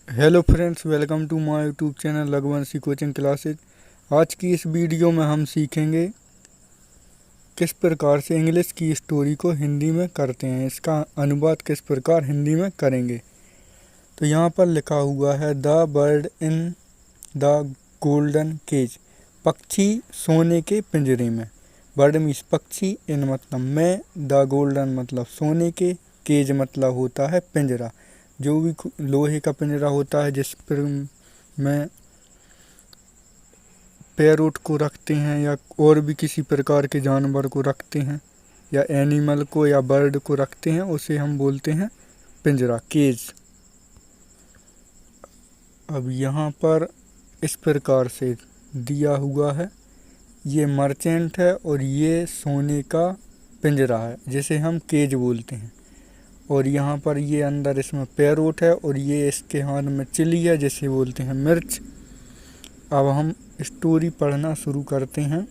Hello friends, welcome to my YouTube channel Raghuvanshi coaching classes. आज की इस वीडियो में हम सीखेंगे किस प्रकार से इंग्लिश की स्टोरी को हिंदी में करते हैं। इसका अनुवाद किस प्रकार हिंदी में करेंगे। तो यहाँ पर लिखा हुआ है the bird in the golden cage. पक्षी सोने के पिंजरे में। बर्ड मीन्स पक्षी, इन मतलब में, द गोल्डन मतलब सोने के, केज मतलब होता है पिंजरा। जो भी लोहे का पिंजरा होता है जिस पर में पैरोट को रखते हैं या और भी किसी प्रकार के जानवर को रखते हैं या एनिमल को या बर्ड को रखते हैं, उसे हम बोलते हैं पिंजरा, केज। अब यहाँ पर इस प्रकार से दिया हुआ है, ये मर्चेंट है और ये सोने का पिंजरा है जिसे हम केज बोलते हैं। और यहाँ पर ये अंदर इसमें पैरोट है और ये इसके हाथ में चिली है जिसे बोलते हैं मिर्च। अब हम स्टोरी पढ़ना शुरू करते हैं।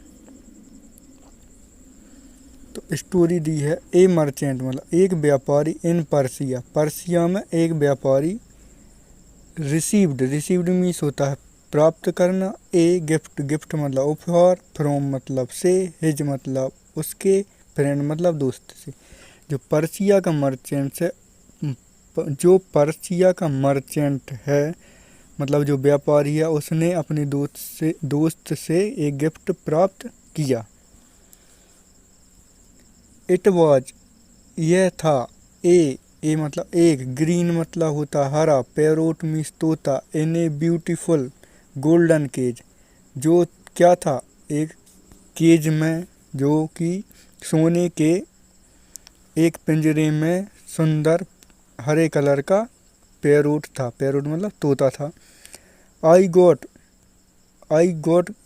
तो स्टोरी दी है ए मर्चेंट मतलब एक व्यापारी इन पर्सिया। पर्सिया में एक व्यापारी रिसीव्ड मीन्स होता है प्राप्त करना। ए गिफ्ट मतलब उपहार। फ्रॉम मतलब से। हिज मतलब उसके। फ्रेंड मतलब दोस्त से। जो पर्सिया का मर्चेंट है मतलब जो व्यापारी है, उसने अपने दोस्त से एक गिफ्ट प्राप्त किया। इट वाज यह था। ए मतलब एक। ग्रीन मतलब होता हरा। पैरोट मीन्स तोता। इन ए ब्यूटीफुल गोल्डन केज जो क्या था, एक केज में, जो कि सोने के एक पिंजरे में सुंदर हरे कलर का पैरोट था। पैरोट मतलब तोता था। आई गॉट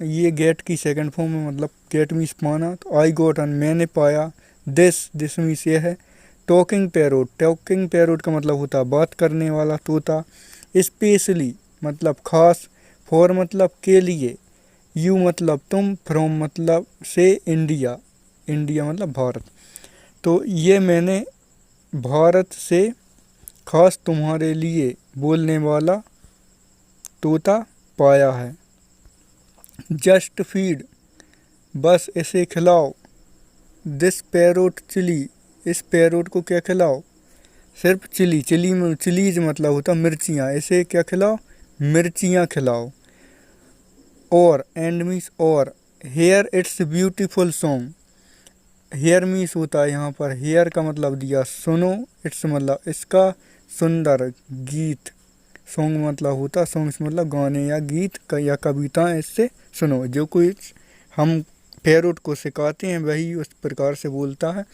ये गेट की सेकंड फॉर्म में मतलब गेट मीन्स पाना। तो आई गॉट मैंने पाया। दिस मीन्स ये है। टॉकिंग पैरोट का मतलब होता है बात करने वाला तोता। स्पेशली मतलब खास। फॉर मतलब के लिए। यू मतलब तुम। फ्रॉम मतलब से। इंडिया मतलब भारत। तो ये मैंने भारत से खास तुम्हारे लिए बोलने वाला तोता पाया है। जस्ट फीड बस इसे खिलाओ। दिस पैरोट चिली इस पैरोट को क्या खिलाओ, सिर्फ चिलीज मतलब होता मिर्चियाँ। इसे क्या खिलाओ, मिर्चियाँ खिलाओ। और एंड मीन्स और। Here it's beautiful song. Here means होता है यहाँ पर, हेयर का मतलब दिया सुनो। इट्स मतलब इसका सुंदर गीत। सॉन्ग मतलब होता, सॉन्ग्स मतलब गाने या गीत या कविताएं, इससे सुनो। जो कुछ हम पैरोट को सिखाते हैं वही उस प्रकार से बोलता है।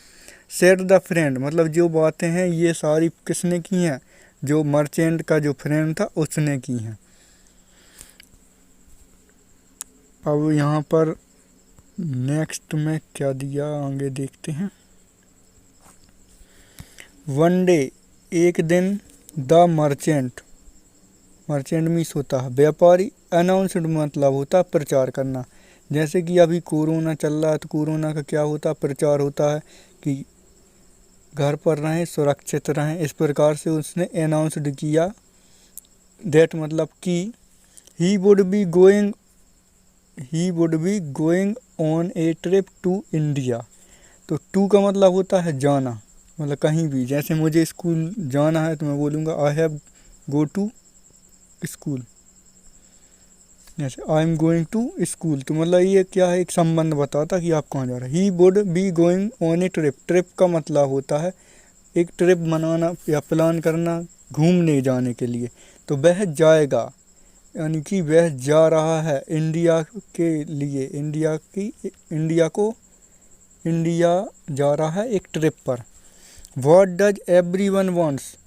सेड द फ्रेंड मतलब जो बातें हैं ये सारी किसने की हैं, जो मर्चेंट का जो फ्रेंड था उसने की हैं। अब यहाँ पर नेक्स्ट में क्या दिया आगे देखते हैं। वन डे एक दिन। द मर्चेंट मीन्स होता है व्यापारी। अनाउंसड मतलब होता है प्रचार करना। जैसे कि अभी कोरोना चल रहा है तो कोरोना का क्या होता है, प्रचार होता है कि घर पर रहें, सुरक्षित रहें। इस प्रकार से उसने अनाउंसड किया। दैट मतलब कि he would be going on a trip to India. तो टू का मतलब होता है जाना, मतलब कहीं भी। जैसे मुझे स्कूल जाना है तो मैं बोलूँगा I have go to school. जैसे I am going to school, तो मतलब ये क्या है, एक संबंध बताता कि आप कहाँ जा रहे हैं। ही would be going on a trip. Trip का मतलब होता है एक ट्रिप बनाना या प्लान करना घूमने जाने के लिए। तो वह जाएगा यानी कि वह जा रहा है इंडिया के लिए। इंडिया जा रहा है एक ट्रिप पर। व्हाट डज एवरीवन वांट्स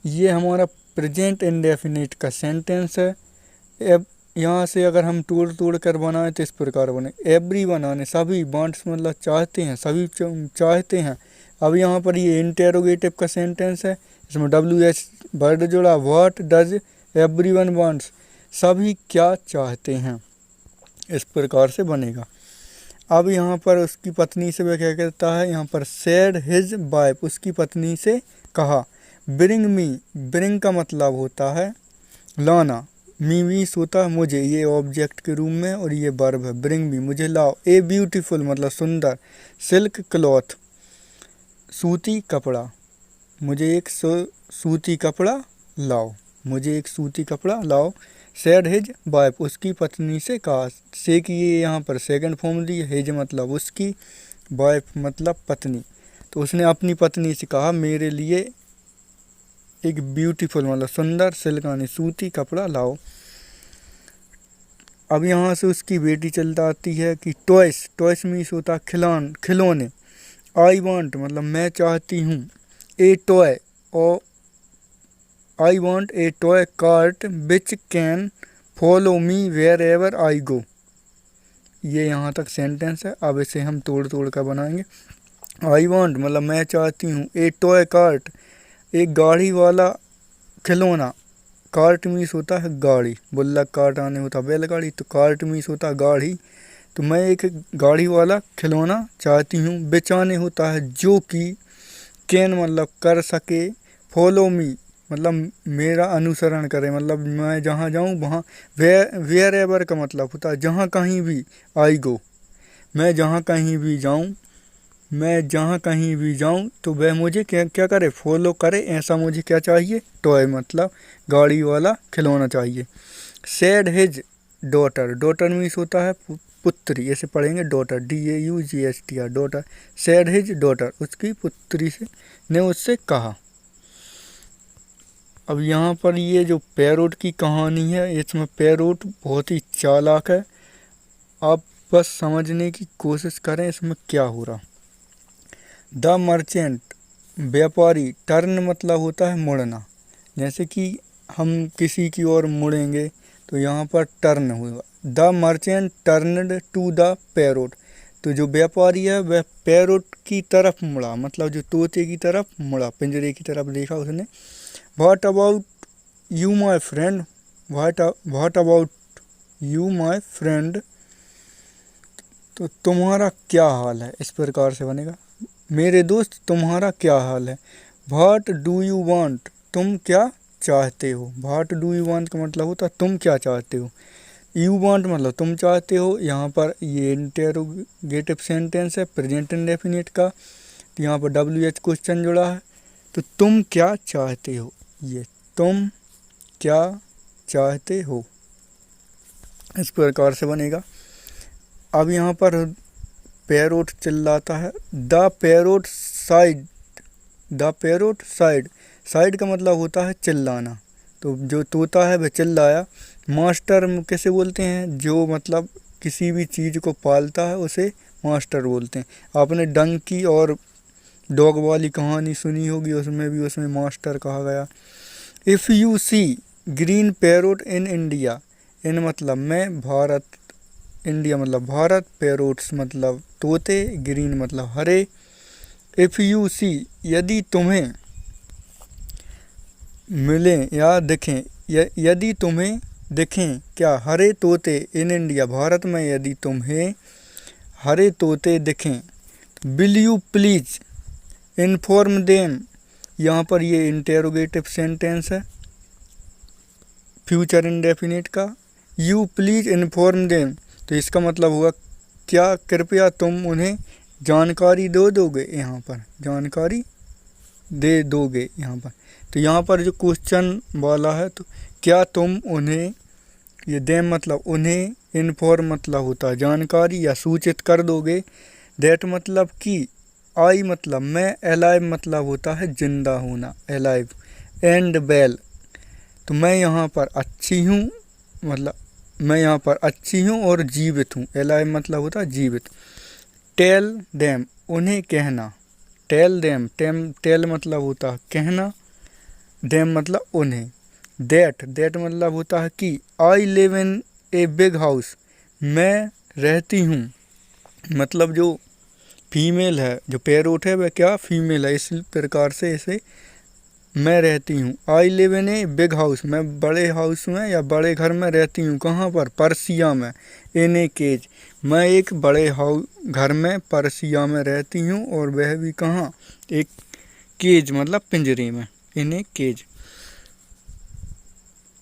ये हमारा प्रेजेंट इंडेफिनिट का सेंटेंस है। यहाँ से अगर हम तोड़ कर बनाए तो इस प्रकार बने। एवरीवन आने सभी, वांट्स मतलब चाहते हैं, सभी चाहते हैं। अब यहाँ पर ये इंटेरोगेटिव का सेंटेंस है, इसमें WH वर्ड जोड़ा। व्हाट डज एवरीवन वांट्स सभी क्या चाहते हैं, इस प्रकार से बनेगा। अब यहाँ पर उसकी पत्नी से वह क्या कहता है, यहाँ पर सेड हिज वाइफ उसकी पत्नी से कहा। ब्रिंग का मतलब होता है लाना, मी मीस होता है मुझे, ये ऑब्जेक्ट के रूप में, और ये वर्ब है। ब्रिंग मी मुझे लाओ। ए ब्यूटीफुल मतलब सुंदर। सिल्क क्लॉथ सूती कपड़ा, मुझे एक सूती कपड़ा लाओ, मुझे एक सूती कपड़ा लाओ। सैड हिज वाइफ उसकी पत्नी से कहा। से की ये यहाँ पर सेकंड फॉर्म ली, हिज मतलब उसकी, वाइफ मतलब पत्नी। तो उसने अपनी पत्नी से कहा मेरे लिए एक ब्यूटीफुल मतलब सुंदर सिल्क यानी सूती कपड़ा लाओ। अब यहाँ से उसकी बेटी चलता आती है कि टॉयस, टॉयस मीन्स होता खिलौने। आई वांट मतलब मैं चाहती हूँ। ए टॉय और I want a toy cart which can follow me wherever I go. ये यहाँ तक सेंटेंस है। अब इसे हम तोड़ तोड़ कर बनाएंगे। आई वांट मतलब मैं चाहती हूँ। ए टॉय कार्ट एक गाड़ी वाला खिलौना। कार्ट मीन्स होता है गाड़ी, बुल्लक कार्ट आने होता बैलगाड़ी, तो कार्ट मीन्स होता है गाड़ी। तो मैं एक गाड़ी वाला खिलौना चाहती हूँ। बेचाने होता है जो कि, कैन मतलब कर सके, फॉलो मी मतलब मेरा अनुसरण करे, मतलब मैं जहाँ जाऊँ वहाँ, वेयर एवर का मतलब होता है जहाँ कहीं भी, आई गो मैं जहाँ कहीं भी जाऊँ, मैं जहाँ कहीं भी जाऊँ तो वह मुझे क्या क्या करे, फॉलो करे। ऐसा मुझे क्या चाहिए, टॉय मतलब गाड़ी वाला खिलौना चाहिए। Sad his daughter, daughter means होता है पुत्री, ऐसे पढ़ेंगे daughter, DAUGHTR daughter. Sad his daughter उसकी पुत्री से ने उससे कहा। अब यहाँ पर ये जो पैरोट की कहानी है, इसमें पैरोट बहुत ही चालाक है। आप बस समझने की कोशिश करें इसमें क्या हो रहा। द मर्चेंट व्यापारी, टर्न मतलब होता है मुड़ना, जैसे कि हम किसी की ओर मुड़ेंगे तो यहाँ पर टर्न हुआ। The merchant turned to the parrot, तो जो व्यापारी है वह पैरोट की तरफ मुड़ा, मतलब जो तोते की तरफ मुड़ा, पिंजरे की तरफ देखा उसने। What about you my friend, what about you my friend, तो तुम्हारा क्या हाल है, इस प्रकार से बनेगा। मेरे दोस्त तुम्हारा क्या हाल है। व्हाट डू यू वांट, तुम क्या चाहते हो। व्हाट डू यू वांट का मतलब होता है तुम क्या चाहते हो। यू वांट मतलब तुम चाहते हो। यहाँ पर ये इंटेरोगेटिव सेंटेंस है प्रेजेंट इंडेफिनिट का, तो यहाँ पर WH क्वेश्चन जुड़ा है। तो तुम क्या चाहते हो, ये तुम क्या चाहते हो, इस प्रकार से बनेगा। अब यहाँ पर पैरोट चिल्लाता है। The parrot side, the parrot side, side का मतलब होता है चिल्लाना, तो जो तोता है वह चिल्लाया। मास्टर कैसे बोलते हैं, जो मतलब किसी भी चीज़ को पालता है उसे मास्टर बोलते हैं। आपने डंकी और डॉग वाली कहानी सुनी होगी, उसमें भी उसमें मास्टर कहा गया। If you see green parrot in India, in मतलब मैं, भारत, इंडिया मतलब भारत, पैरोट्स मतलब तोते, ग्रीन मतलब हरे। इफ़ यू सी यदि तुम्हें मिलें या दिखें, यदि तुम्हें दिखें क्या, हरे तोते इन इंडिया भारत में, यदि तुम्हें हरे तोते दिखें। Will you please inform them, यहाँ पर ये इंटेरोगेटिव सेंटेंस है फ्यूचर इंडेफिनिट का। यू प्लीज इन्फॉर्म देम, तो इसका मतलब हुआ क्या कृपया तुम उन्हें जानकारी दे दोगे, यहाँ पर जानकारी दे दोगे यहाँ पर। तो यहाँ पर जो क्वेश्चन वाला है, तो क्या तुम उन्हें, ये देम मतलब उन्हें, इन्फॉर्म मतलब होता है जानकारी या सूचित कर दोगे। दैट मतलब कि, आई मतलब मैं, एलाइव मतलब होता है जिंदा होना, एलाइव, एंड वेल, तो मैं यहाँ पर अच्छी हूँ, मतलब मैं यहाँ पर अच्छी हूँ और जीवित हूँ। एलाइव मतलब होता है जीवित। टेल देम उन्हें कहना, टेल देम, टेल मतलब होता है कहना, देम मतलब उन्हें। दैट मतलब होता है कि, I live in a big house, मैं रहती हूँ, मतलब जो फीमेल है, जो पैरोट है वह क्या फीमेल है, इस प्रकार से इसे मैं रहती हूँ। I live in a big house, मैं बड़े हाउस में या बड़े घर में रहती हूँ। कहाँ पर, पर्सिया में। इन ए केज, मैं एक बड़े घर में पर्सिया में रहती हूँ, और वह भी कहाँ, एक केज मतलब पिंजरे में, इन ए केज।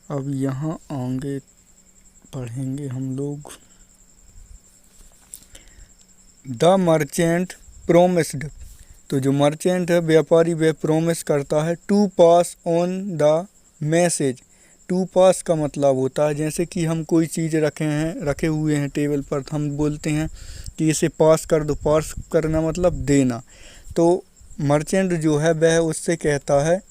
अब यहाँ आगे पढ़ेंगे हम लोग। द मर्चेंट प्रोमिस्ड, तो जो मर्चेंट है व्यापारी वह प्रोमिस करता है to pass on the message. To pass का मतलब होता है जैसे कि हम कोई चीज़ रखे हुए हैं टेबल पर, तो हम बोलते हैं कि इसे पास कर दो। पास करना मतलब देना। तो मर्चेंट जो है वह उससे कहता है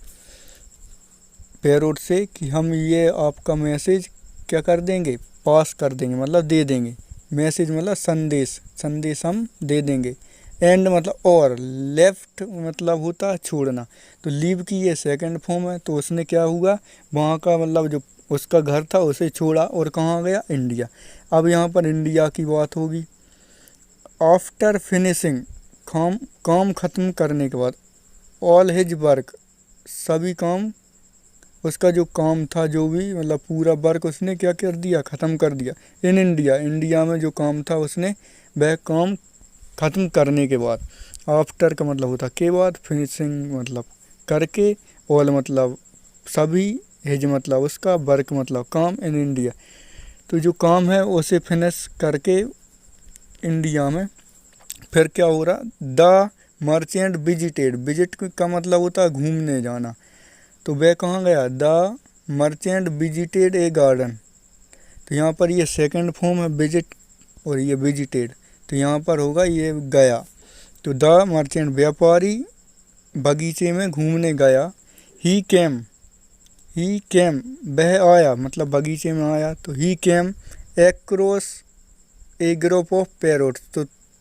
पैरोट से कि हम ये आपका मैसेज क्या कर देंगे, पास कर देंगे, मतलब दे देंगे। मैसेज मतलब संदेश, संदेश हम दे देंगे। एंड मतलब और, लेफ्ट मतलब होता है छोड़ना। तो लीव की ये सेकंड फॉर्म है। तो उसने क्या हुआ, वहाँ का मतलब जो उसका घर था उसे छोड़ा और कहाँ गया, इंडिया। अब यहाँ पर इंडिया की बात होगी। आफ्टर फिनिशिंग, काम ख़त्म करने के बाद, ऑल हिज वर्क, सभी काम, उसका जो काम था, जो भी मतलब पूरा वर्क उसने क्या कर दिया, ख़त्म कर दिया। इन इंडिया, इंडिया में जो काम था उसने वह काम ख़त्म करने के बाद। आफ्टर का मतलब होता के बाद, फिनिशिंग मतलब करके, ऑल मतलब सभी, हिज मतलब उसका, वर्क मतलब काम, इन इंडिया। तो जो काम है उसे फिनिश करके इंडिया में, फिर क्या हो रहा, द मर्चेंट विजिटेड, विजिट का मतलब होता है घूमने जाना। तो वह कहाँ गया, the merchant visited a garden. तो यहाँ पर ये सेकंड फॉर्म है विजिट और ये विजिटेड, तो यहाँ पर होगा ये गया। तो द मर्चेंट व्यापारी बगीचे में घूमने गया। ही केम वह आया, मतलब बगीचे में आया। तो he came across a group of parrots,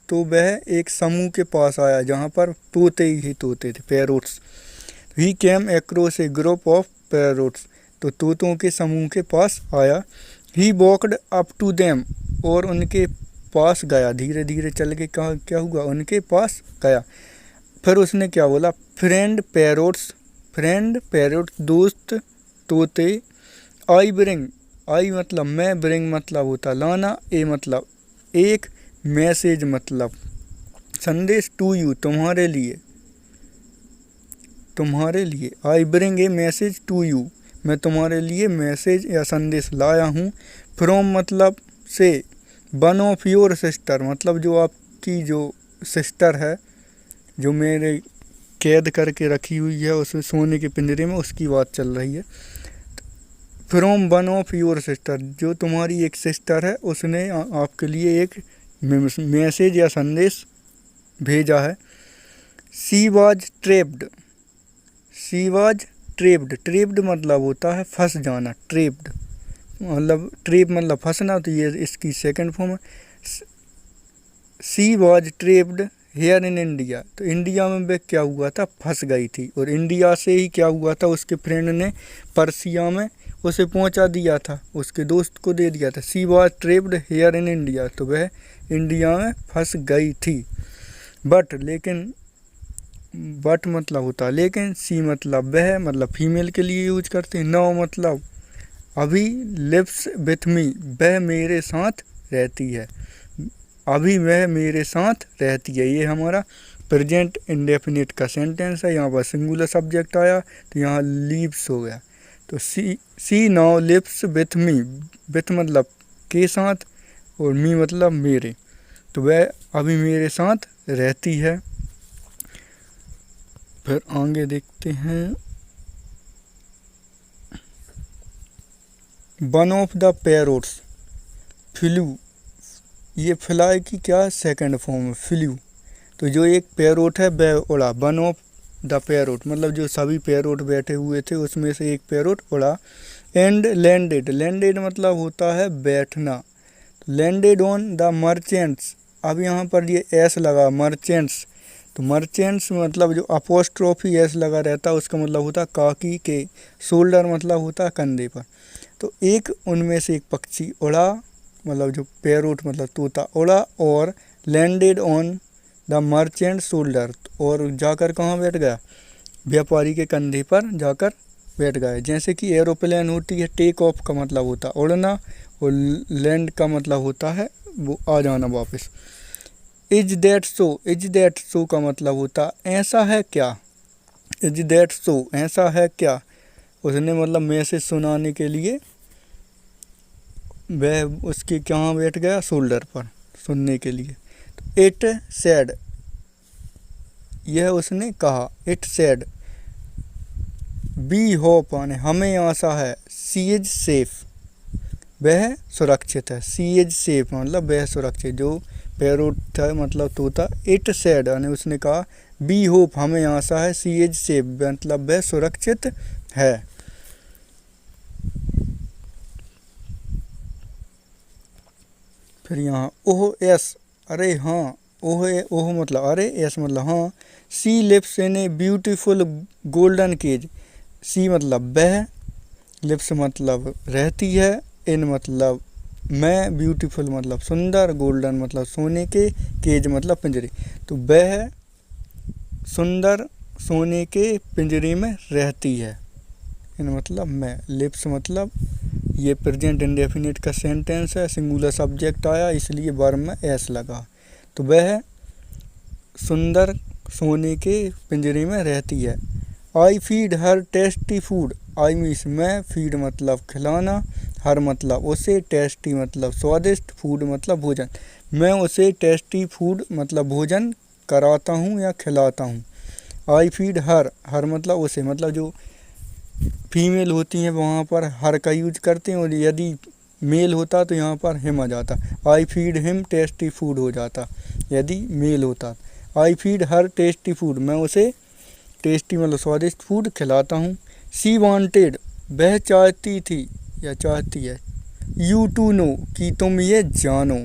तो वह एक समूह के पास आया जहाँ पर तोते ही तोते थे, parrots. He came across a group of parrots, तो तोतों के समूह के पास आया। He walked up to them, और उनके पास गया, धीरे धीरे चल के कहा क्या हुआ, उनके पास गया। फिर उसने क्या बोला, फ्रेंड पैरोट्स, दोस्त तोते, आई ब्रिंग, आई मतलब मैं, ब्रिंग मतलब होता लाना, ए मतलब एक, मैसेज मतलब संदेश, टू यू तुम्हारे लिए, I bring a message to you, मैं तुम्हारे लिए मैसेज या संदेश लाया हूँ। फ्रॉम मतलब से, वन ऑफ योर सिस्टर मतलब जो आपकी जो सिस्टर है, जो मेरे कैद करके रखी हुई है उस सोने के पिंजरे में, उसकी बात चल रही है। From one of your sister, जो तुम्हारी एक सिस्टर है, उसने आपके लिए एक मैसेज या संदेश भेजा है। शी वाज ट्रेप्ड, ट्रेप्ड मतलब होता है फंस जाना, ट्रेप्ड मतलब ट्रेप मतलब फंसना, तो ये इसकी सेकंड फॉर्म है। She was trapped here in India, तो इंडिया में वह क्या हुआ था, फंस गई थी। और इंडिया से ही क्या हुआ था, उसके फ्रेंड ने पर्सिया में उसे पहुंचा दिया था, उसके दोस्त को दे दिया था। She was trapped here in India, तो वह इंडिया में फंस गई थी। बट लेकिन, बट मतलब होता है लेकिन, सी मतलब वह, मतलब फीमेल के लिए यूज करते हैं। नाउ मतलब अभी, लिव्स विथ मी, वह मेरे साथ रहती है, अभी वह मेरे साथ रहती है। ये हमारा प्रेजेंट इंडेफिनिट का सेंटेंस है। यहाँ पर सिंगुलर सब्जेक्ट आया तो यहाँ लीव्स हो गया। तो she now lives with me, with मतलब के साथ और मी मतलब मेरे, तो वह अभी मेरे साथ रहती है। फिर आगे देखते हैं। One of the parrots flu, ये फ्लाई की क्या सेकंड फॉर्म है, फ्लू। तो जो एक पैरोट है वह उड़ा। वन ऑफ द पैरोट मतलब जो सभी पैरोट बैठे हुए थे उसमें से एक पैरोट उड़ा। एंड लैंडेड मतलब होता है बैठना। लैंडेड ऑन द मर्चेंट्स, अब यहाँ पर ये एस लगा, मर्चेंट्स, तो मर्चेंट्स मतलब जो अपोस्ट्रोफी एस लगा रहता है उसका मतलब होता है काकी के, शोल्डर मतलब होता है कंधे पर। तो एक उनमें से एक पक्षी उड़ा, मतलब जो पैरोट मतलब तोता उड़ा और landed on the merchant shoulder, और जाकर कहाँ बैठ गया, व्यापारी के कंधे पर जाकर बैठ गए। जैसे कि एरोप्लेन होती है, टेक ऑफ का मतलब होता है उड़ना और लैंड का मतलब होता है वो आ जाना वापस। इज दैट सो का मतलब होता है ऐसा है क्या, इज दैट सो ऐसा है क्या, उसने मतलब मैसेज सुनाने के लिए वह उसके कहाँ बैठ गया, शोल्डर पर सुनने के लिए। तो इट सेड, यह उसने कहा। इट सेड वी होप, हमें आशा है। सी इज सेफ, वह सुरक्षित है। सी इज सेफ मतलब वह सुरक्षित, जो पैरोट था मतलब तोता। इट सेड यानी उसने कहा बी होप, हमें आशा है। सी इज सेफ मतलब वह सुरक्षित है। फिर यहाँ ओह एस, अरे हाँ। ओह मतलब अरे, एस मतलब हाँ। She lives in a beautiful golden cage. She मतलब वह, लिप्स मतलब रहती है, इन मतलब मैं, ब्यूटीफुल मतलब सुंदर, गोल्डन मतलब सोने के, केज मतलब पिंजरे। तो वह सुंदर सोने के पिंजरे में रहती है, इन मतलब मैं। लिप्स मतलब ये प्रेजेंट इंडेफिनिट का सेंटेंस है, सिंगुलर सब्जेक्ट आया इसलिए वर्ब में एस लगा। तो वह सुंदर सोने के पिंजरे में रहती है। I feed her tasty food. I means मैं, फीड मतलब खिलाना, हर मतलब उसे, टेस्टी मतलब स्वादिष्ट, फूड मतलब भोजन। मैं उसे टेस्टी फूड मतलब भोजन कराता हूँ या खिलाता हूँ। आई फीड हर मतलब उसे, मतलब जो फीमेल होती हैं वहाँ पर हर का यूज करते हैं, और यदि मेल होता तो यहाँ पर हिम आ जाता। I feed him tasty food हो जाता यदि मेल होता। I feed her tasty food, मैं उसे टेस्टी मतलब स्वादिष्ट फूड खिलाता हूँ। सी वांटेड, वह चाहती थी या चाहती है। यू टू नो, कि तुम ये जानो।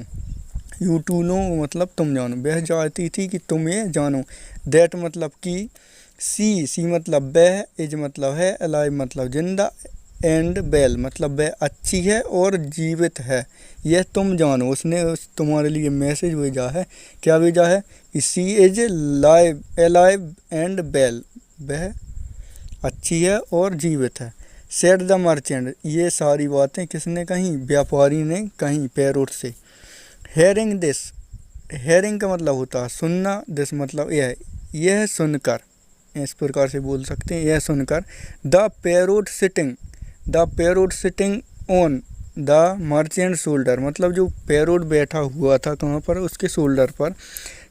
यू टू नो मतलब तुम जानो, वह चाहती थी कि तुम ये जानो। दैट मतलब कि, सी मतलब वह, इज मतलब है, अलाइव मतलब जिंदा, एंड वेल मतलब वह अच्छी है और जीवित है, यह तुम जानो। उसने तुम्हारे लिए मैसेज भेजा है। क्या भेजा है कि she is live, alive and well, वह अच्छी है और जीवित है। सेड द मर्चेंट, ये सारी बातें किसने कहीं, व्यापारी ने कहीं पैरोट से। हेयरिंग दिस, हेयरिंग का मतलब होता है सुनना, दिस मतलब यह सुनकर, इस प्रकार से बोल सकते हैं, यह सुनकर। The parrot sitting on the merchant shoulder, मतलब जो पैरोट बैठा हुआ था कहाँ पर, उसके शोल्डर पर।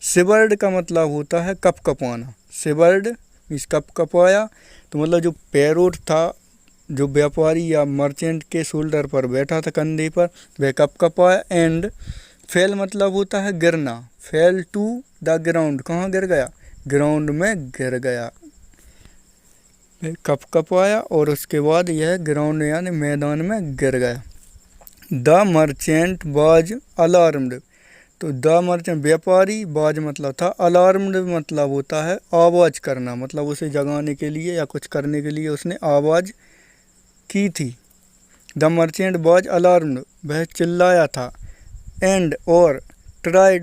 सिवर्ड का मतलब होता है कप कपाना। सिवर्ड मीन्स कप कपाया। तो मतलब जो पैरोट था, जो व्यापारी या मर्चेंट के शोल्डर पर बैठा था, कंधे पर, वह कप कपाया। एंड फेल मतलब होता है गिरना। फेल टू द ग्राउंड, कहाँ गिर गया, ग्राउंड में गिर गया। कप कपाया और उसके बाद यह ग्राउंड यानी मैदान में गिर गया। द मर्चेंट वाज अलार्म्ड, तो द मर्चेंट व्यापारी, बाज मतलब था, अलार्म्ड मतलब होता है आवाज़ करना, मतलब उसे जगाने के लिए या कुछ करने के लिए उसने आवाज़ की थी। द मर्चेंट वाज अलार्म्ड, वह चिल्लाया था। एंड और ट्राई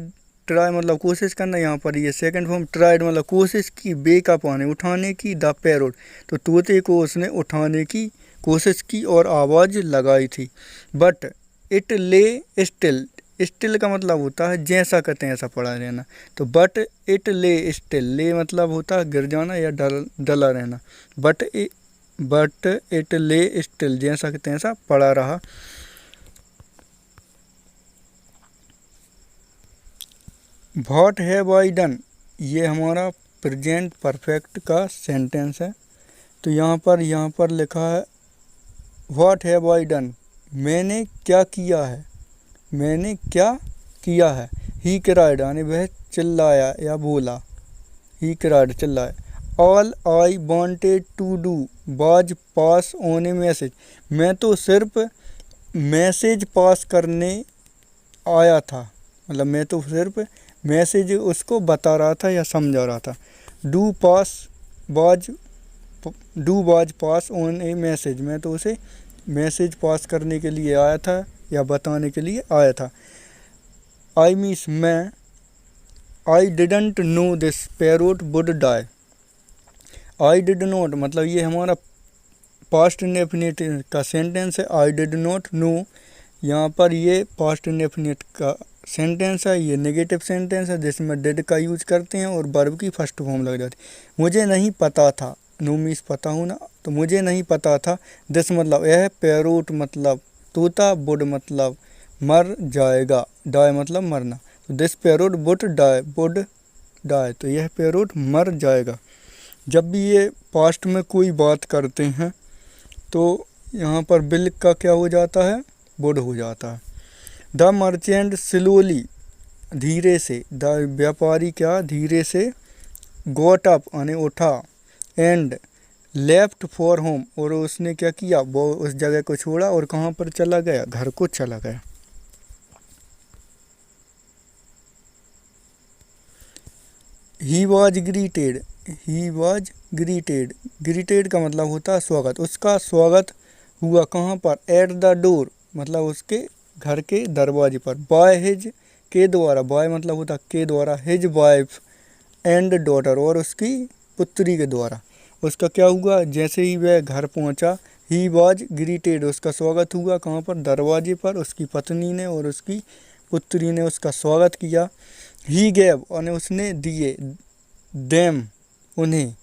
मतलब कोशिश करना, यहाँ पर ये सेकंड फॉर्म। ट्राइड मतलब कोशिश की, बेकअप आने उठाने की, द पैरोट तो तोते को उसने उठाने की कोशिश की और आवाज़ लगाई थी। बट इट ले स्टिल, स्टिल का मतलब होता है जैसा कहते हैं ऐसा पड़ा रहना। तो बट इट ले स्टिल, ले मतलब होता है गिर जाना या डला रहना। बट इट ले स्टिल, जैसा कहते हैं ऐसा पड़ा रहा। व्हाट हैव आई डन, ये हमारा प्रेजेंट परफेक्ट का सेंटेंस है। तो यहाँ पर लिखा है व्हाट हैव आई डन, मैंने क्या किया है, मैंने क्या किया है। ही क्राइड यानी वह चिल्लाया या बोला। ही क्राइड चिल्लाया। All I wanted to do was pass on a message, मैं तो सिर्फ मैसेज पास करने आया था, मतलब मैं तो सिर्फ मैसेज उसको बता रहा था या समझा रहा था। Do was pass on a message, मैं तो उसे मैसेज पास करने के लिए आया था या बताने के लिए आया था। आई मीस मैं, I didn't know this parrot would die. I did not मतलब ये हमारा पास्ट इंडेफिनिट का सेंटेंस है। आई डिड नॉट नो, यहाँ पर ये पास्ट इंडेफिनिट का सेंटेंस है, ये नेगेटिव सेंटेंस है जिसमें डिड का यूज करते हैं और वर्ब की फर्स्ट फॉर्म लग जाती है। मुझे नहीं पता था, नो मीन्स पता होना, तो मुझे नहीं पता था। दिस मतलब यह, पैरोट मतलब तोता, वुड मतलब मर जाएगा, डाई मतलब मरना। तो this parrot would die, would die, तो यह पैरोट मर जाएगा। जब भी ये पास्ट में कोई बात करते हैं तो यहाँ पर विल का क्या हो जाता है, वुड हो जाता है। द मर्चेंट स्लोली, धीरे से, द व्यापारी क्या धीरे से, गॉट अप यानी उठा, एंड लेफ्ट फॉर होम, और उसने क्या किया, वो उस जगह को छोड़ा और कहाँ पर चला गया, घर को चला गया। He was greeted, he was greeted, greeted का मतलब होता है स्वागत, उसका स्वागत हुआ कहाँ पर, एट द डोर मतलब उसके घर के दरवाजे पर, बाय हिज के द्वारा, बाय मतलब होता के द्वारा, हिज वाइफ एंड डॉटर और उसकी पुत्री के द्वारा। उसका क्या हुआ, जैसे ही वह घर पहुंचा, ही वॉज ग्रीटेड, उसका स्वागत हुआ कहाँ पर, दरवाजे पर, उसकी पत्नी ने और उसकी पुत्री ने उसका स्वागत किया। ही गैव और उसने दिए, देम उन्हें,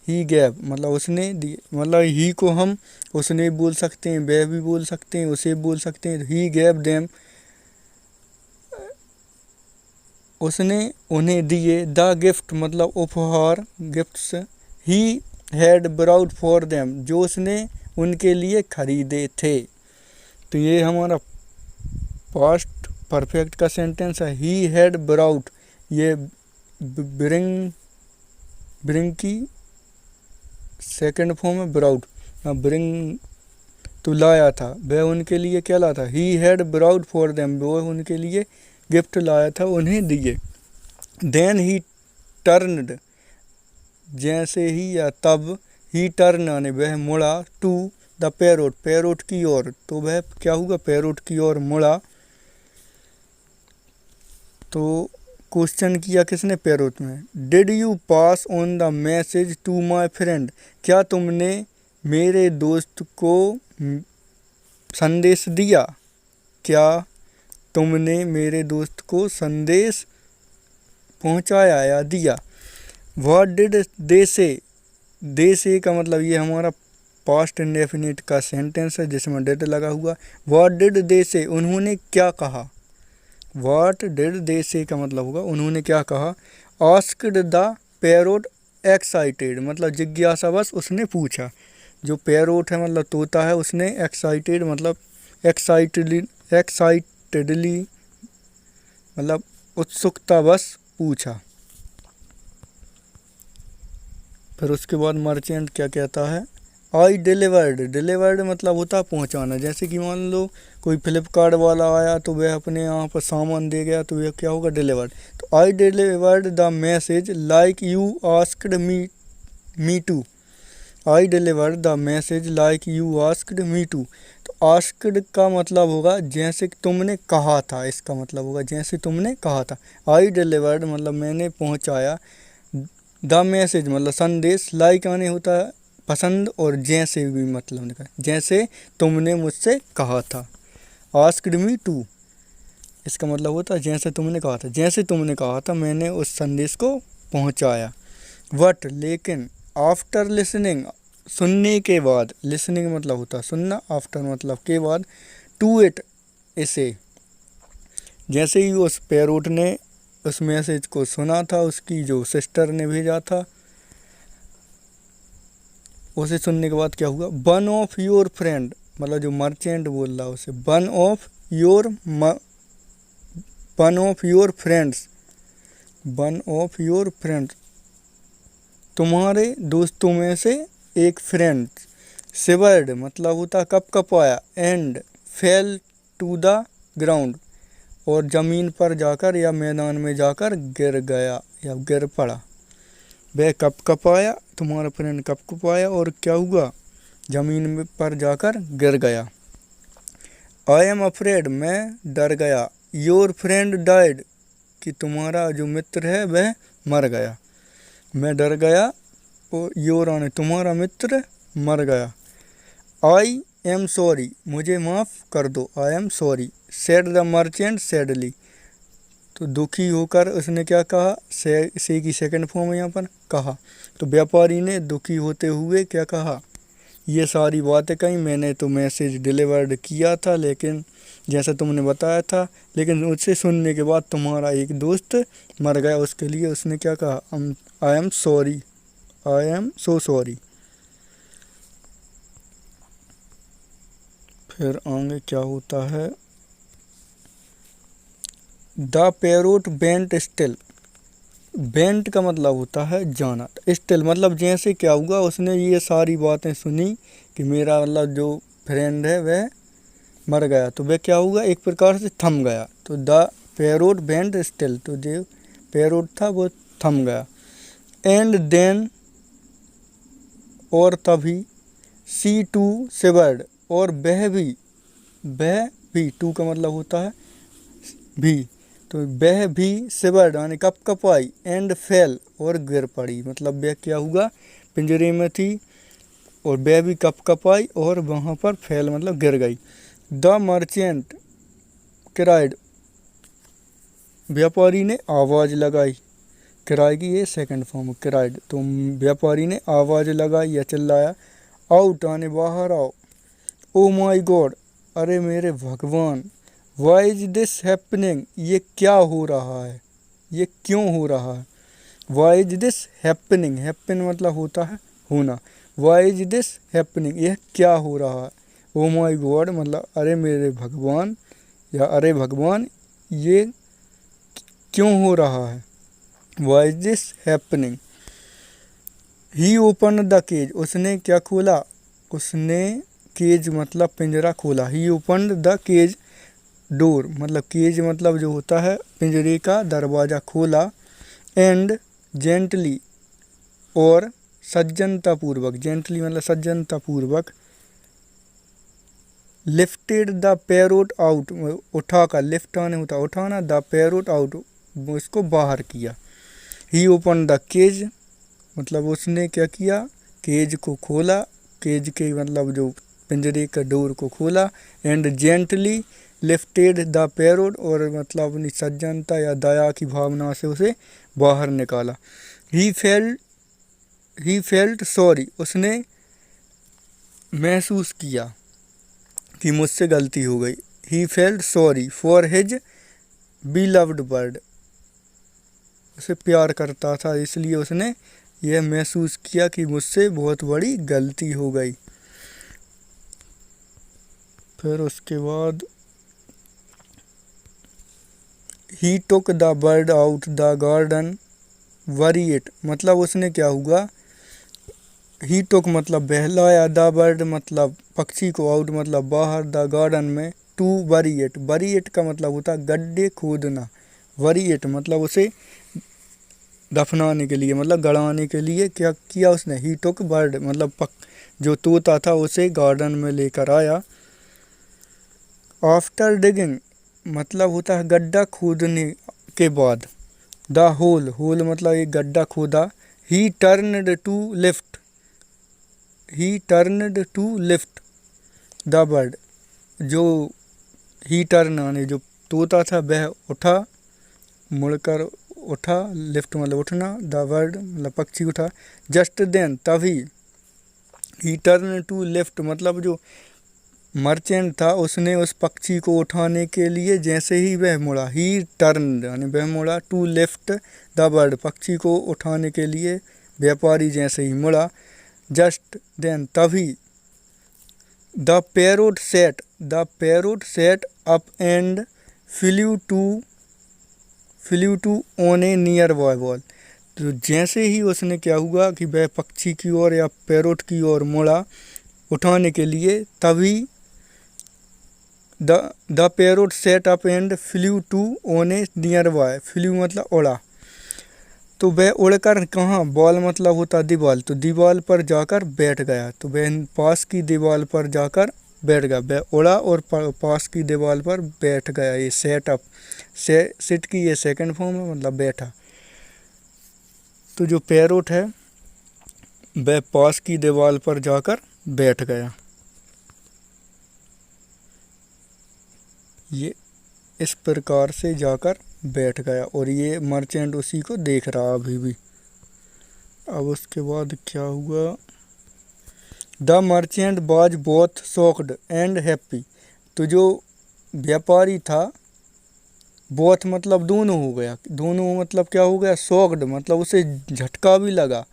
ही गैव मतलब उसने दिए, मतलब ही को हम उसने बोल सकते हैं, वह भी बोल सकते हैं, उसे बोल सकते हैं। ही गैव देम, उसने उन्हें दिए, द गिफ्ट मतलब उपहार, gifts, he had brought for them, जो उसने उनके लिए खरीदे थे। तो ये हमारा पास्ट परफेक्ट का सेंटेंस है। ही हैड ब्राउड, ये ब्रिंग, ब्रिंग की सेकंड फॉर्म है ब्राउड, ब्रिंग तो लाया था, वह उनके लिए क्या लाया था, he had brought for them, वो उनके लिए गिफ्ट लाया था, उन्हें दिए। देन ही टर्नड, जैसे ही या तब, ही टर्न यानी वह मुड़ा, टू द पैरोट, पैरोट की ओर, तो वह क्या हुआ, पैरोट की ओर मुड़ा। तो क्वेश्चन किया किसने, पैरोट में, did you pass on the message to my friend, क्या तुमने मेरे दोस्त को संदेश दिया, क्या तुमने मेरे दोस्त को संदेश पहुंचाया या दिया। व्हाट डिड दे से, दे से का मतलब ये हमारा पास्ट इंडेफिनिट का सेंटेंस है जिसमें डिड लगा हुआ। व्हाट डिड दे से, उन्होंने क्या कहा, व्हाट डिड दे से का मतलब होगा उन्होंने क्या कहा। आस्क्ड द पैरोट एक्साइटेड, मतलब जिज्ञासावश उसने पूछा, जो पैरोट है मतलब तोता है, उसने एक्साइटेड मतलब एक्साइटेडली मतलब उत्सुकतावश पूछा। फिर उसके बाद मर्चेंट क्या कहता है, आई डिलीवर्ड, डिलीवर्ड मतलब होता है पहुंचाना, जैसे कि मान लो कोई फ्लिपकार्ट वाला आया तो वह अपने यहाँ पर सामान दे गया, तो यह क्या होगा, डिलीवर्ड। तो I delivered the message like you asked me to, I delivered the message like you asked me to. तो आस्क्ड का मतलब होगा जैसे कि तुमने कहा था, इसका मतलब होगा जैसे तुमने कहा था। आई डिलीवर्ड मतलब मैंने पहुंचाया, द मैसेज मतलब संदेश, लाइक आने होता है पसंद, और जैसे भी मतलब निकला, जैसे तुमने मुझसे कहा था। आस्क्ड मी टू, इसका मतलब होता है जैसे तुमने कहा था, जैसे तुमने कहा था मैंने उस संदेश को पहुंचाया। बट लेकिन, आफ्टर लिसनिंग सुनने के बाद, लिसनिंग मतलब होता है सुनना, आफ्टर मतलब के बाद, टू इट इसे, जैसे ही उस पैरोट ने उस मैसेज को सुना था, उसकी जो सिस्टर ने भेजा था, उसे सुनने के बाद क्या हुआ, वन ऑफ योर फ्रेंड मतलब जो मर्चेंट बोल रहा है उसे, one of your friends, one of your friends तुम्हारे दोस्तों में से एक फ्रेंड, शिवर्ड मतलब होता कप कपाया, and fell to the ground और ज़मीन पर जाकर या मैदान में जाकर गिर गया या गिर पड़ा। वह कप कपाया, तुम्हारा फ्रेंड कप कपाया और क्या हुआ, ज़मीन में पर जाकर गिर गया। आई एम अफ्रेड, मैं डर गया। योर फ्रेंड डाइड, कि तुम्हारा जो मित्र है वह मर गया। मैं डर गया और योर आने तुम्हारा मित्र मर गया। आई एम सॉरी, मुझे माफ़ कर दो, I am sorry. Said the merchant sadly, तो दुखी होकर उसने क्या कहा, से की सेकंड फॉर्म है यहाँ पर कहा, तो व्यापारी ने दुखी होते हुए क्या कहा, ये सारी बातें कही। मैंने तो मैसेज डिलीवर्ड किया था, लेकिन जैसा तुमने बताया था, लेकिन उससे सुनने के बाद तुम्हारा एक दोस्त मर गया। उसके लिए उसने क्या कहा, I am sorry, I am so sorry. फिर आगे क्या होता है, the parrot went still. Went का मतलब होता है जाना, स्टिल मतलब जैसे क्या हुआ, उसने ये सारी बातें सुनी कि मेरा मतलब जो फ्रेंड है वह मर गया, तो वह क्या हुआ, एक प्रकार से थम गया। तो द पैरोट वेंट स्टिल, तो जो पैरोट था वो थम गया। एंड देन, और तभी, सी टू शिवर्ड, और वह भी, टू का मतलब होता है भी, तो वह भी शिवर्ड यानी कपकपाई, एंड फेल, और गिर पड़ी। मतलब वह क्या हुआ, पिंजरे में थी और वह भी कपकपाई और वहाँ पर फेल मतलब गिर गई। द मर्चेंट क्राइड, व्यापारी ने आवाज़ लगाई। किराए की ये सेकंड फॉर्म क्राइड, तो व्यापारी ने आवाज़ लगाई या चिल्लाया। आउट आने बाहर आओ। ओ माई गॉड, अरे मेरे भगवान। वाई इज दिस हैपनिंग, ये क्या हो रहा है, ये क्यों हो रहा है। Why is this happening, happen मतलब होता है होना। वाई इज दिस हैपनिंग, यह क्या हो रहा है। ओ माई गॉड मतलब अरे मेरे भगवान या अरे भगवान, ये क्यों हो रहा है। Why is this happening. He open the cage, उसने क्या खोला, उसने केज मतलब पिंजरा खोला। He open the cage door, मतलब केज मतलब जो होता है पिंजरे का दरवाज़ा खोला। एंड जेंटली, और सज्जनतापूर्वक, जेंटली मतलब सज्जनतापूर्वक, लिफ्टेड द पैरोट आउट, उठाकर, लिफ्ट आने होता उठाना, द पैरोट आउट, उसको बाहर किया। ही ओपन द केज, मतलब उसने क्या किया, केज को खोला, केज के मतलब जो पिंजरे का डोर को खोला। And gently lifted the parrot, और मतलब अपनी सज्जनता या दया की भावना से उसे बाहर निकाला। ही फेल्ट सॉरी, उसने महसूस किया कि मुझसे गलती हो गई। He felt sorry for his beloved bird, उसे प्यार करता था इसलिए उसने यह महसूस किया कि मुझसे बहुत बड़ी गलती हो गई। फिर उसके बाद he took the bird out the garden वरी इट, मतलब उसने क्या हुआ, ही टुक मतलब बहलाया, द बर्ड मतलब पक्षी को, आउट मतलब बाहर, द गार्डन में, to bury it, bury it का मतलब होता है गड्ढे खोदना। वरी इट मतलब उसे दफनाने के लिए मतलब गड़ाने के लिए क्या किया उसने। ही टुक बर्ड मतलब जो तोता था उसे गार्डन में लेकर आया। आफ्टर डिगिंग मतलब होता है गड्ढा खोदने के बाद। द होल, होल मतलब एक गड्ढा खोदा। He turned to lift, he turned to lift the bird, जो ही टर्न यानी जो तोता था वह उठा, मुड़कर उठा, लिफ्ट मतलब उठना, द बर्ड मतलब पक्षी उठा। जस्ट देन तभी, ही टर्न टू लिफ्ट मतलब जो मर्चेंट था उसने उस पक्षी को उठाने के लिए जैसे ही वह मुड़ा, ही टर्न यानी वह मुड़ा, टू लिफ्ट द बर्ड पक्षी को उठाने के लिए व्यापारी जैसे ही मुड़ा। जस्ट देन तभी, the parrot sat up and flew to on a nearby bough, तो जैसे ही उसने क्या हुआ कि वह पक्षी की ओर या पैरोट की ओर मुड़ा उठाने के लिए, तभी the parrot sat up and flew to on a nearby, flew मतलब उड़ा, तो वह उड़कर कहाँ, बॉल मतलब होता दीवार, तो दीवार पर जाकर बैठ गया। तो वह पास की दीवार पर जाकर बैठ गया, वह उड़ा और पास की दीवार पर बैठ गया। ये सेट अप, सिट की ये सेकंड फॉर्म है मतलब बैठा। तो जो पैरोट है वह पास की दीवार पर जाकर बैठ गया। ये इस प्रकार से जाकर बैठ गया और ये मर्चेंट उसी को देख रहा अभी भी। अब उसके बाद क्या हुआ, the merchant was both shocked and happy. तो जो व्यापारी था, बोथ मतलब दोनों हो गया, दोनों मतलब क्या हो गया, शॉक्ड मतलब उसे झटका भी लगा,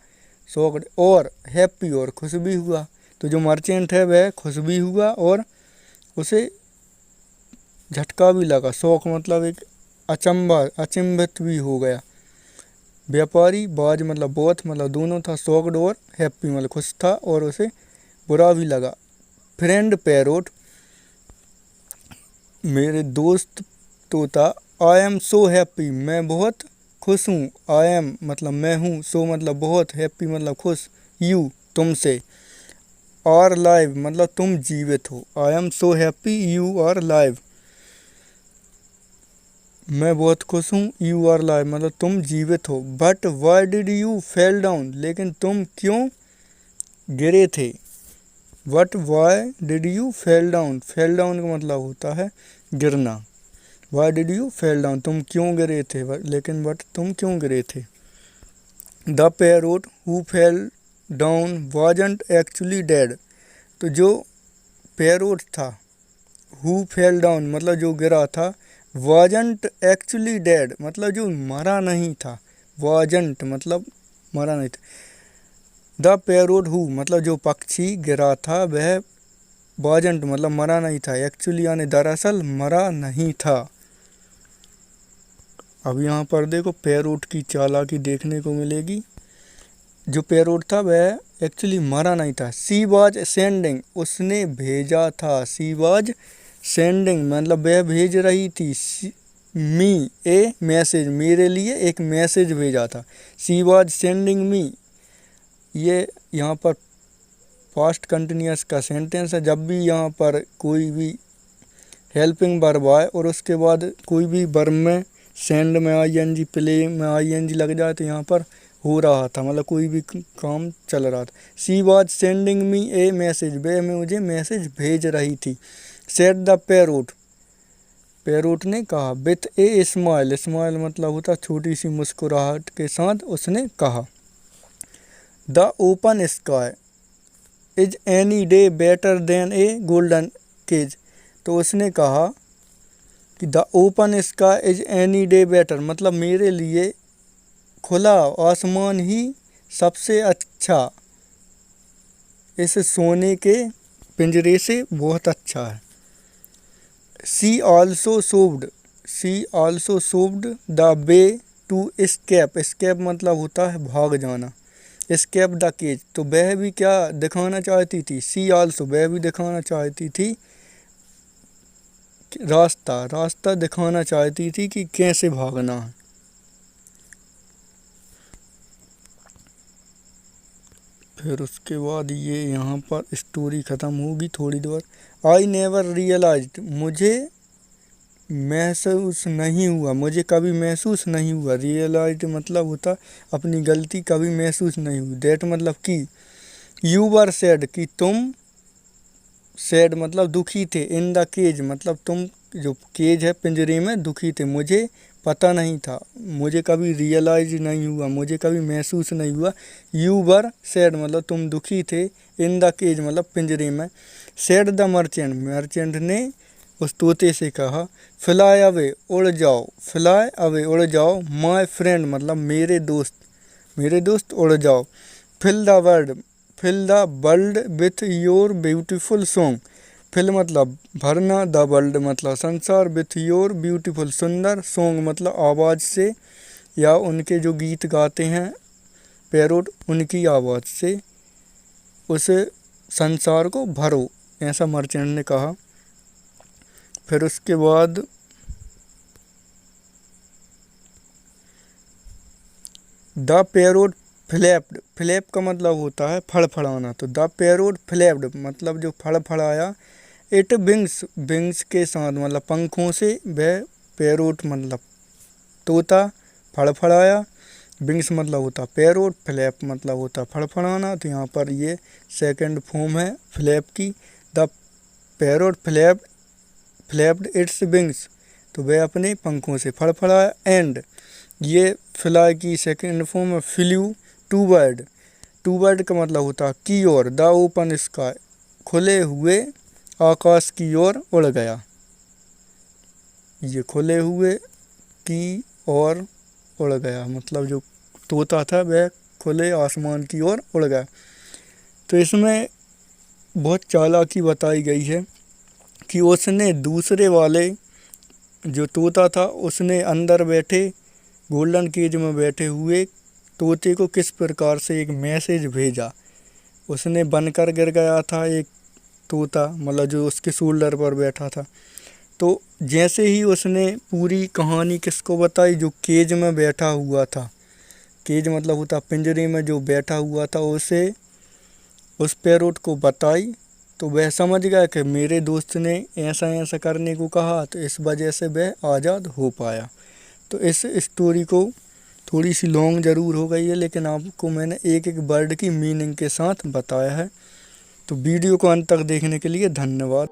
शॉक्ड, और हैप्पी और खुश भी हुआ। तो जो मर्चेंट है वह खुश भी हुआ और उसे झटका भी लगा, शौक मतलब एक अचंभित भी हो गया। व्यापारी बाज मतलब बोथ मतलब दोनों था, शॉक्ड और हैप्पी मतलब खुश था और उसे बुरा भी लगा। फ्रेंड पैरोट, मेरे दोस्त तोता, आई एम सो हैप्पी, मैं बहुत खुश हूँ, आई एम मतलब मैं हूँ, सो मतलब बहुत, हैप्पी मतलब खुश, यू तुमसे, आर लाइव मतलब तुम जीवित हो, I am so happy you are alive, मैं बहुत खुश हूँ, यू आर लाइव मतलब तुम जीवित हो। But why did you fell down, लेकिन तुम क्यों गिरे थे। But why did you fell down, fell down का मतलब होता है गिरना। Why did you fell down, तुम क्यों गिरे थे, लेकिन बट तुम क्यों गिरे थे। The parrot who fell down wasn't actually dead, तो जो पैरोट था, हु फेल डाउन मतलब जो गिरा था, वाजंट एक्चुअली डेड मतलब जो मरा नहीं था, वाजंट मतलब मरा नहीं था। द पैरोट हु मतलब जो पक्षी गिरा था वह वाजंट मतलब मरा नहीं था, एक्चुअली यानी दरअसल मरा नहीं था। अब यहाँ पर देखो पैरोट की चालाकी देखने को मिलेगी। जो पैरोट था वह एक्चुअली मरा नहीं था। सी वाज सेंडिंग, उसने भेजा था, सी वाज सेंडिंग मतलब वह भेज रही थी, मी ए मैसेज, मेरे लिए एक मैसेज भेजा था। सी वाज सेंडिंग मी, ये यहाँ पर पास्ट कंटिन्यूअस का सेंटेंस है। जब भी यहाँ पर कोई भी हेल्पिंग वर्ब आए और उसके बाद कोई भी वर्ब में सेंड में आईएनजी, प्ले में आईएनजी लग जाए तो यहाँ पर हो रहा था मतलब कोई भी काम चल रहा था। She was sending me A message, वह मुझे मैसेज भेज रही थी। सेड द पैरोट, पैरोट ने कहा। विथ ए स्माइल, स्माइल मतलब होता छोटी सी मुस्कुराहट के साथ उसने कहा। The open sky is any day better than a golden cage, तो उसने कहा कि the open sky is any day better मतलब मेरे लिए खुला आसमान ही सबसे अच्छा, इस सोने के पिंजरे से बहुत अच्छा है। She also showed the way to escape, escape मतलब होता है भाग जाना, एस्केप द केज, तो वह भी क्या दिखाना चाहती थी, सी ऑल्सो वह भी दिखाना चाहती थी रास्ता दिखाना चाहती थी कि कैसे भागना है। फिर उसके बाद ये यहाँ पर स्टोरी ख़त्म होगी थोड़ी देर। आई नेवर रियलाइज्ड, मुझे महसूस नहीं हुआ, मुझे कभी महसूस नहीं हुआ, रियलाइज्ड मतलब होता अपनी गलती कभी महसूस नहीं हुई। दैट मतलब कि यू वर सैड कि तुम, सैड मतलब दुखी थे, इन द केज मतलब तुम जो केज है पिंजरे में दुखी थे, मुझे पता नहीं था, मुझे कभी रियलाइज नहीं हुआ, मुझे कभी महसूस नहीं हुआ। यू वर सैड मतलब तुम दुखी थे, इन द केज मतलब पिंजरे में। सैड द मर्चेंट, मर्चेंट ने उस तोते से कहा। फ्लाई अवे उड़ जाओ, फ्लाई अवे उड़ जाओ, माय फ्रेंड मतलब मेरे दोस्त उड़ जाओ। Fill the world with your beautiful song, fill मतलब भरना, द वर्ल्ड मतलब संसार, विथ योर ब्यूटीफुल सुंदर, सॉन्ग मतलब आवाज़ से या उनके जो गीत गाते हैं पैरोट उनकी आवाज़ से उस संसार को भरो, ऐसा मर्चेंट ने कहा। फिर उसके बाद द पैरोट फ्लैप्ड, फ्लैप का मतलब होता है फड़फड़ाना, तो द पैरोट फ्लैप्ड मतलब जो फड़फड़ाया। इट विंग्स, विंग्स के साथ मतलब पंखों से, वह पैरोट मतलब तोता फड़फड़ाया। विंग्स मतलब होता पैरोट, फ्लैप मतलब होता फड़फड़ाना, तो यहाँ पर ये सेकंड फॉर्म है फ्लैप की। The parrot flapped its wings, तो वह अपने पंखों से फड़फड़ाया। एंड ये फ्लाई की सेकंड फॉर्म है फ्लू टू बर्ड का मतलब होता है की ओर, द ओपन स्काई, खुले हुए आकाश की ओर उड़ गया। ये खुले हुए की ओर उड़ गया मतलब जो तोता था वह खुले आसमान की ओर उड़ गया। तो इसमें बहुत चालाकी बताई गई है कि उसने दूसरे वाले जो तोता था उसने अंदर बैठे गोल्डन केज में बैठे हुए तोते को किस प्रकार से एक मैसेज भेजा। उसने बनकर गिर गया था एक तोता, मतलब जो उसके शोल्डर पर बैठा था। तो जैसे ही उसने पूरी कहानी किसको बताई, जो केज में बैठा हुआ था, केज मतलब होता पिंजरे में जो बैठा हुआ था, उसे उस पैरोट को बताई, तो वह समझ गया कि मेरे दोस्त ने ऐसा ऐसा करने को कहा, तो इस वजह से वह आज़ाद हो पाया। तो इस स्टोरी को थोड़ी सी लॉन्ग ज़रूर हो गई है, लेकिन आपको मैंने एक एक वर्ड की मीनिंग के साथ बताया है। तो वीडियो को अंत तक देखने के लिए धन्यवाद।